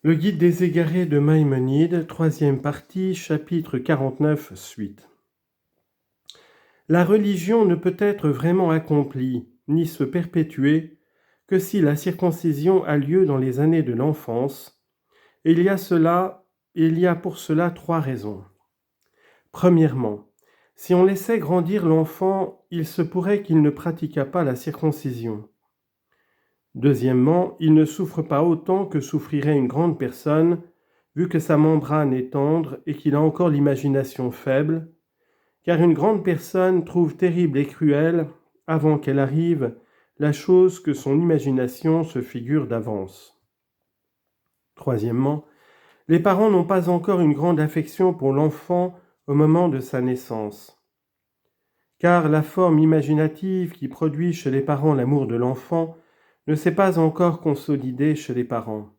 Le guide des égarés de Maïmonide, troisième partie, chapitre 49, suite. La religion ne peut être vraiment accomplie, ni se perpétuer, que si la circoncision a lieu dans les années de l'enfance, et il y a pour cela trois raisons. Premièrement, si on laissait grandir l'enfant, il se pourrait qu'il ne pratiquât pas la circoncision. Deuxièmement, il ne souffre pas autant que souffrirait une grande personne, vu que sa membrane est tendre et qu'il a encore l'imagination faible, car une grande personne trouve terrible et cruelle, avant qu'elle arrive, la chose que son imagination se figure d'avance. Troisièmement, les parents n'ont pas encore une grande affection pour l'enfant au moment de sa naissance. Car la forme imaginative qui produit chez les parents l'amour de l'enfant ne s'est pas encore consolidée chez les parents.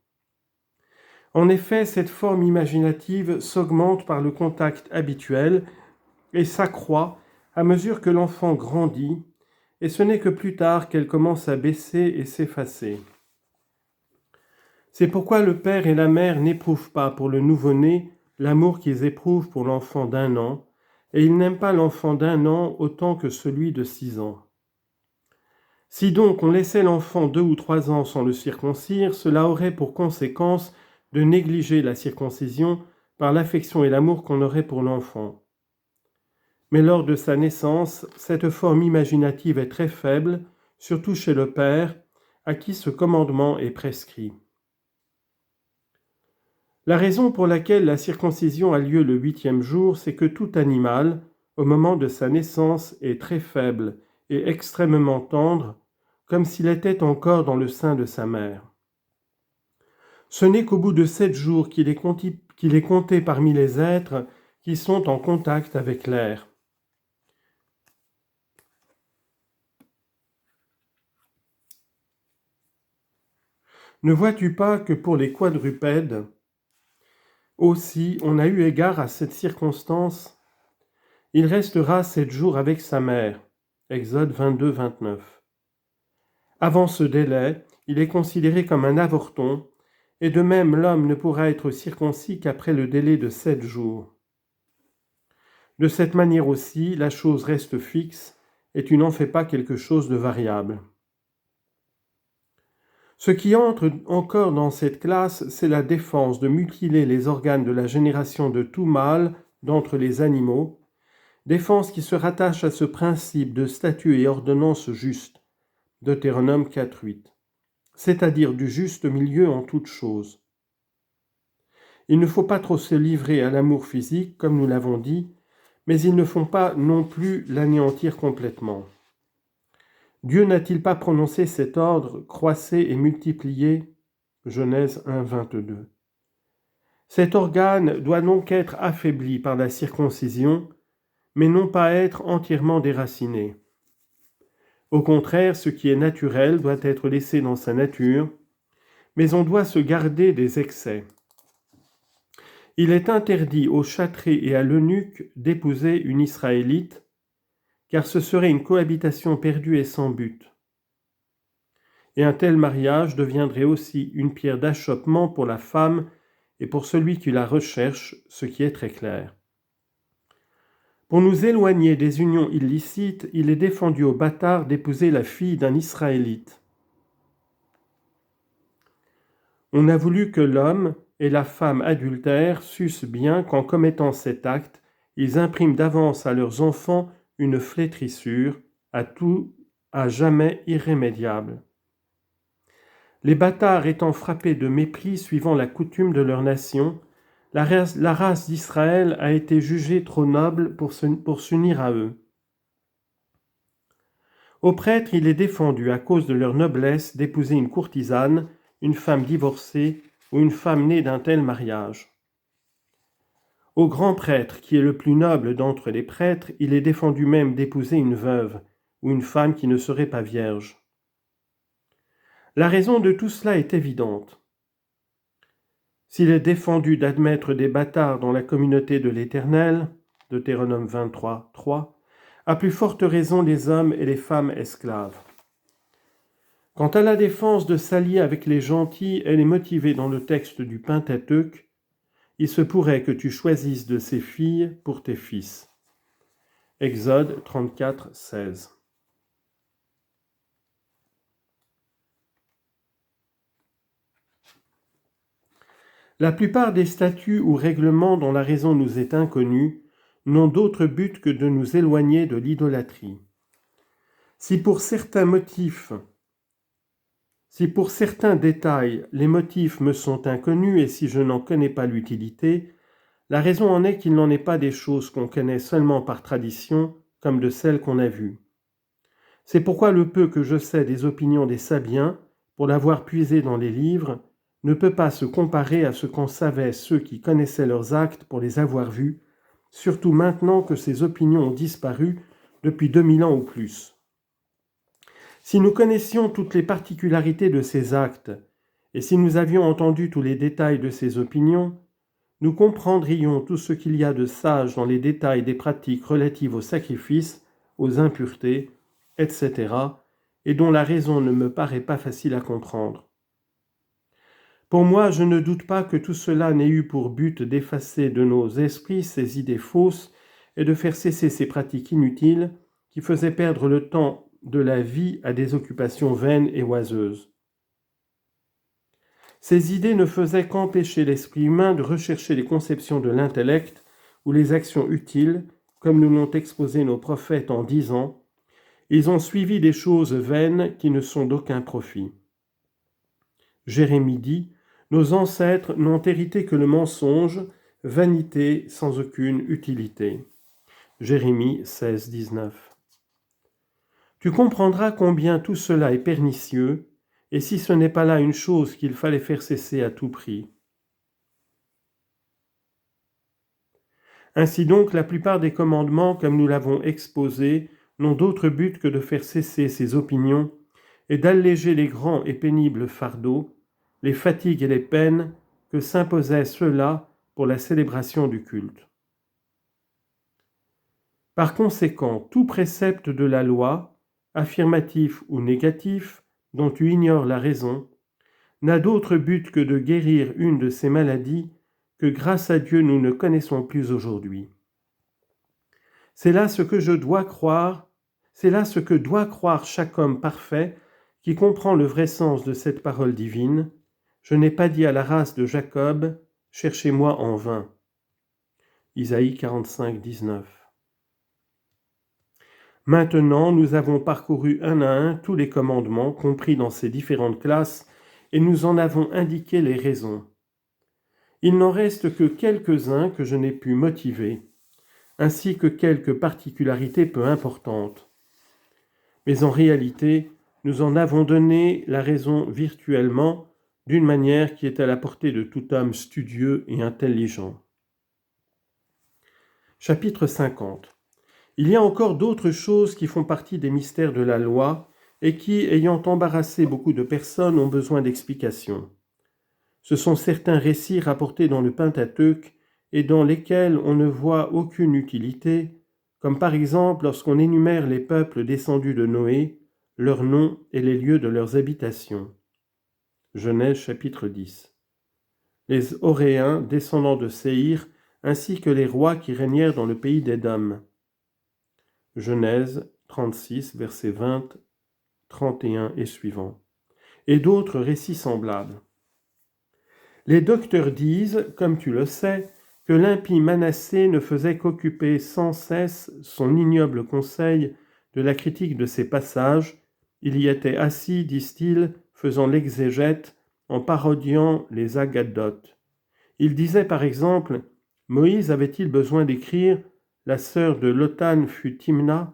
En effet, cette forme imaginative s'augmente par le contact habituel et s'accroît à mesure que l'enfant grandit, et ce n'est que plus tard qu'elle commence à baisser et s'effacer. C'est pourquoi le père et la mère n'éprouvent pas pour le nouveau-né l'amour qu'ils éprouvent pour l'enfant d'1 an, et ils n'aiment pas l'enfant d'1 an autant que celui de 6 ans. Si donc on laissait l'enfant 2 ou 3 ans sans le circoncire, cela aurait pour conséquence de négliger la circoncision par l'affection et l'amour qu'on aurait pour l'enfant. Mais lors de sa naissance, cette forme imaginative est très faible, surtout chez le père, à qui ce commandement est prescrit. La raison pour laquelle la circoncision a lieu le 8e jour, c'est que tout animal, au moment de sa naissance, est très faible et extrêmement tendre, comme s'il était encore dans le sein de sa mère. Ce n'est qu'au bout de 7 jours qu'il est compté parmi les êtres qui sont en contact avec l'air. Ne vois-tu pas que pour les quadrupèdes, aussi on a eu égard à cette circonstance? Il restera 7 jours avec sa mère. Exode 22, 29. Avant ce délai, il est considéré comme un avorton, et de même l'homme ne pourra être circoncis qu'après le délai de 7 jours. De cette manière aussi, la chose reste fixe, et tu n'en fais pas quelque chose de variable. Ce qui entre encore dans cette classe, c'est la défense de mutiler les organes de la génération de tout mâle d'entre les animaux, défense qui se rattache à ce principe de statut et ordonnance juste, Deutéronome 4.8, c'est-à-dire du juste milieu en toutes choses. Il ne faut pas trop se livrer à l'amour physique, comme nous l'avons dit, mais il ne faut pas non plus l'anéantir complètement. Dieu n'a-t-il pas prononcé cet ordre « croissez et multipliez » Genèse 1, 22. Cet organe doit donc être affaibli par la circoncision, mais non pas être entièrement déraciné. Au contraire, ce qui est naturel doit être laissé dans sa nature, mais on doit se garder des excès. Il est interdit au châtré et à l'eunuque d'épouser une Israélite, car ce serait une cohabitation perdue et sans but. Et un tel mariage deviendrait aussi une pierre d'achoppement pour la femme et pour celui qui la recherche, ce qui est très clair. Pour nous éloigner des unions illicites, il est défendu aux bâtards d'épouser la fille d'un Israélite. On a voulu que l'homme et la femme adultère sussent bien qu'en commettant cet acte, ils impriment d'avance à leurs enfants une flétrissure, à jamais irrémédiable. Les bâtards étant frappés de mépris suivant la coutume de leur nation, la race d'Israël a été jugée trop noble pour s'unir à eux. Aux prêtres, il est défendu, à cause de leur noblesse, d'épouser une courtisane, une femme divorcée ou une femme née d'un tel mariage. Au grand prêtre, qui est le plus noble d'entre les prêtres, il est défendu même d'épouser une veuve ou une femme qui ne serait pas vierge. La raison de tout cela est évidente. S'il est défendu d'admettre des bâtards dans la communauté de l'Éternel, Deutéronome 23, 3, à plus forte raison les hommes et les femmes esclaves. Quant à la défense de s'allier avec les gentils, elle est motivée dans le texte du Pentateuque. Il se pourrait que tu choisisses de ces filles pour tes fils. Exode 34, 16. La plupart des statuts ou règlements dont la raison nous est inconnue n'ont d'autre but que de nous éloigner de l'idolâtrie. Si pour certains détails, les motifs me sont inconnus et si je n'en connais pas l'utilité, la raison en est qu'il n'en est pas des choses qu'on connaît seulement par tradition, comme de celles qu'on a vues. C'est pourquoi le peu que je sais des opinions des Sabiens, pour l'avoir puisé dans les livres, ne peut pas se comparer à ce qu'en savaient ceux qui connaissaient leurs actes pour les avoir vus, surtout maintenant que ces opinions ont disparu depuis 2000 ans ou plus. Si nous connaissions toutes les particularités de ces actes, et si nous avions entendu tous les détails de ces opinions, nous comprendrions tout ce qu'il y a de sage dans les détails des pratiques relatives aux sacrifices, aux impuretés, etc., et dont la raison ne me paraît pas facile à comprendre. Pour moi, je ne doute pas que tout cela n'ait eu pour but d'effacer de nos esprits ces idées fausses et de faire cesser ces pratiques inutiles qui faisaient perdre le temps de la vie à des occupations vaines et oiseuses. Ces idées ne faisaient qu'empêcher l'esprit humain de rechercher les conceptions de l'intellect ou les actions utiles, comme nous l'ont exposé nos prophètes en disant « Ils ont suivi des choses vaines qui ne sont d'aucun profit. » Jérémie dit « Nos ancêtres n'ont hérité que le mensonge, vanité sans aucune utilité. » Jérémie 16, 19. Tu comprendras combien tout cela est pernicieux, et si ce n'est pas là une chose qu'il fallait faire cesser à tout prix. Ainsi donc, la plupart des commandements, comme nous l'avons exposé, n'ont d'autre but que de faire cesser ces opinions et d'alléger les grands et pénibles fardeaux, les fatigues et les peines que s'imposaient ceux-là pour la célébration du culte. Par conséquent, tout précepte de la loi, affirmatif ou négatif, dont tu ignores la raison, n'a d'autre but que de guérir une de ces maladies que grâce à Dieu nous ne connaissons plus aujourd'hui. C'est là ce que doit croire chaque homme parfait qui comprend le vrai sens de cette parole divine. Je n'ai pas dit à la race de Jacob, cherchez-moi en vain. Isaïe 45, 19. Maintenant, nous avons parcouru un à un tous les commandements compris dans ces différentes classes et nous en avons indiqué les raisons. Il n'en reste que quelques-uns que je n'ai pu motiver, ainsi que quelques particularités peu importantes. Mais en réalité, nous en avons donné la raison virtuellement, d'une manière qui est à la portée de tout homme studieux et intelligent. Chapitre 50. Il y a encore d'autres choses qui font partie des mystères de la loi et qui, ayant embarrassé beaucoup de personnes, ont besoin d'explications. Ce sont certains récits rapportés dans le Pentateuque et dans lesquels on ne voit aucune utilité, comme par exemple lorsqu'on énumère les peuples descendus de Noé, leurs noms et les lieux de leurs habitations. Genèse chapitre 10. Les Horéens descendants de Séhir, ainsi que les rois qui régnèrent dans le pays d'Édom. Genèse 36, versets 20, 31 et suivants. Et d'autres récits semblables. Les docteurs disent, comme tu le sais, que l'impie Manassé ne faisait qu'occuper sans cesse son ignoble conseil de la critique de ces passages. Il y était assis, disent-ils, faisant l'exégète, en parodiant les agadotes. Il disait par exemple, Moïse avait-il besoin d'écrire « La sœur de Lotan fut Timna »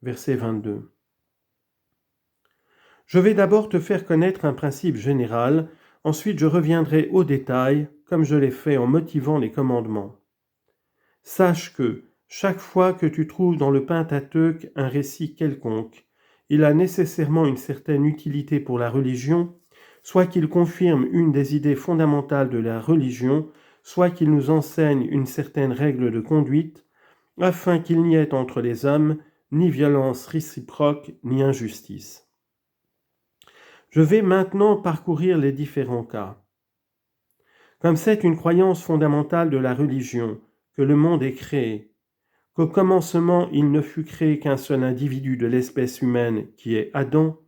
verset 22. Je vais d'abord te faire connaître un principe général, ensuite je reviendrai aux détails, comme je l'ai fait en motivant les commandements. Sache que, chaque fois que tu trouves dans le Pentateuque un récit quelconque, il a nécessairement une certaine utilité pour la religion, soit qu'il confirme une des idées fondamentales de la religion, soit qu'il nous enseigne une certaine règle de conduite, afin qu'il n'y ait entre les hommes ni violence réciproque, ni injustice. Je vais maintenant parcourir les différents cas. Comme c'est une croyance fondamentale de la religion que le monde est créé, qu'au commencement il ne fut créé qu'un seul individu de l'espèce humaine qui est Adam,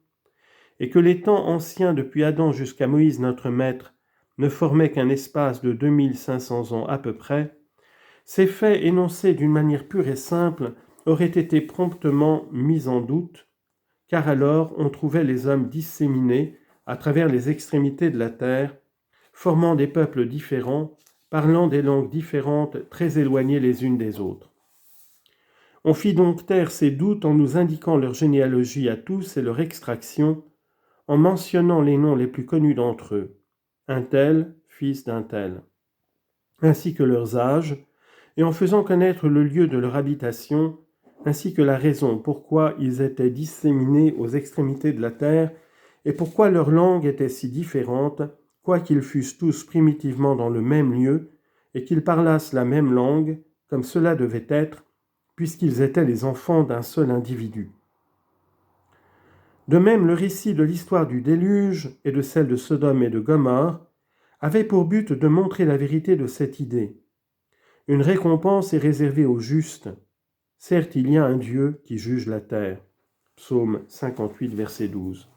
et que les temps anciens depuis Adam jusqu'à Moïse notre maître ne formaient qu'un espace de 2500 ans à peu près, ces faits énoncés d'une manière pure et simple auraient été promptement mis en doute, car alors on trouvait les hommes disséminés à travers les extrémités de la terre, formant des peuples différents, parlant des langues différentes, très éloignées les unes des autres. On fit donc taire ces doutes en nous indiquant leur généalogie à tous et leur extraction, en mentionnant les noms les plus connus d'entre eux, un tel, fils d'un tel, ainsi que leurs âges, et en faisant connaître le lieu de leur habitation, ainsi que la raison pourquoi ils étaient disséminés aux extrémités de la terre, et pourquoi leur langue était si différente, quoiqu'ils fussent tous primitivement dans le même lieu, et qu'ils parlassent la même langue, comme cela devait être, puisqu'ils étaient les enfants d'un seul individu. De même, le récit de l'histoire du déluge et de celle de Sodome et de Gomorrhe avait pour but de montrer la vérité de cette idée. Une récompense est réservée aux justes. Certes, il y a un Dieu qui juge la terre. Psaume 58, verset 12.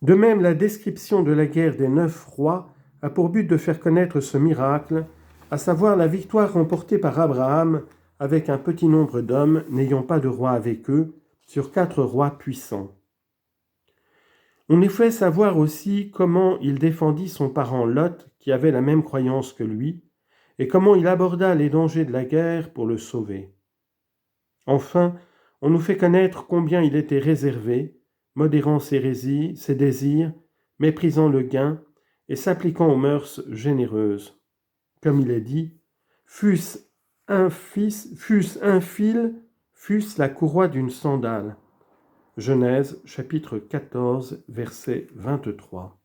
De même, la description de la guerre des 9 rois a pour but de faire connaître ce miracle, à savoir la victoire remportée par Abraham avec un petit nombre d'hommes n'ayant pas de roi avec eux, sur 4 rois puissants. On nous fait savoir aussi comment il défendit son parent Lot, qui avait la même croyance que lui, et comment il aborda les dangers de la guerre pour le sauver. Enfin, on nous fait connaître combien il était réservé, modérant ses hérésies, ses désirs, méprisant le gain et s'appliquant aux mœurs généreuses. Comme il est dit, fût-ce un fil, fût-ce la courroie d'une sandale. Genèse chapitre 14, verset 23.